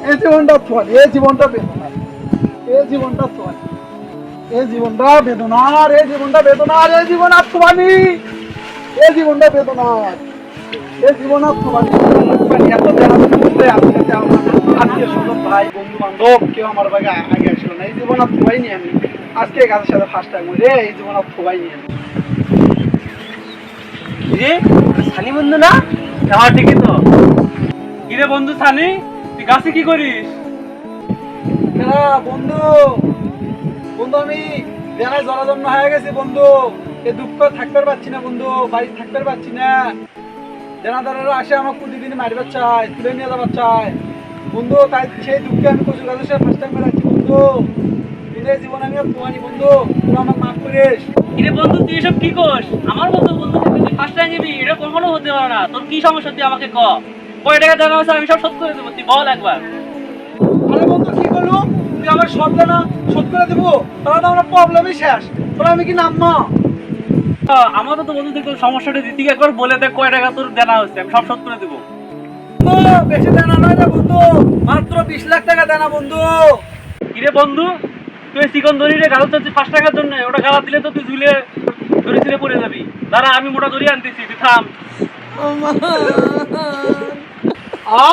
এই জীবনটা থোয়ান, এই জীবনটা বেদনার, এই জীবনটা থোয়ান, এই জীবনটা বেদনার, এই জীবনটা বেদনার, এই জীবন আর থোয়ানি, এই জীবনটা বেদনার, এই জীবন আর থোয়ানি। এত জানাজানি করতে আজকে যে আমার আত্মীয় স্বজন ভাই বন্ধু বান্ধব কেউ আমার বাগে আগে আসলো না, এই জীবন আর থোয়াইনি আমি। আজকে গাছের সাথে ফার্স্ট টাইম রে, এই জীবন আর থোয়াইনি আমি। রে সানি বন্ধু না? হ্যাঁ ঠিকই তো। কিরে বন্ধু সানি, তুই গাছে কি করিস? বন্ধু, বন্ধু আমি দেনায় জরাজন্য হয়ে গেছি বন্ধু। এই দুঃখ থাকতে পারছি না বন্ধু, বাড়ি থাকতে পারছি না। দেনাদারেরা আসে আমাকে প্রতিদিন মারবার চায়, তুলে নিয়ে যাবার চায় বন্ধু। তাই সেই দুঃখে আমি কচুর গাছের সাথে ফার্স্ট টাইম বেড়াচ্ছি বন্ধু। নিজের জীবন আমি আর তোমানি বন্ধু, তুই আমাকে মাফ করিস। কিরে বন্ধু তুই এসব কি করিস? আমার মতো বন্ধু তুই ফার্স্ট টাইম নিবি, এটা কখনো হতে পারে না। তোর কি সমস্যা তুই আমাকে ক। কয় টাকা দেওয়া আছে আমি সব শোধ করে দেবো, তুই বল একবার। আরে বন্ধু কি করলু, তুই আমার সব দেনা শোধ করে দেবো? তাহলে তো আমার প্রবলেমই শেষ। তোরা আমি কি নামমা? আমারও তো বন্ধু তোর সমস্যাটা দিতে একবার বলে দেখ কয় টাকা তোর দেনা হচ্ছে, আমি সব শোধ করে দেবো। বেশি দেনা নয় রে বন্ধু, মাত্র 20 লাখ টাকা দেনা বন্ধু। কিরে বন্ধু, তুই চিকন দড়ি রে গাছ চাচ্ছিস 5 টাকার জন্য? ওটা গালা দিলে তো তুই ঝুলে দড়ি ছিলে পড়ে যাবি। দাঁড়া আমি মোটা দড়ি আনতেছি, তুই থাম। আ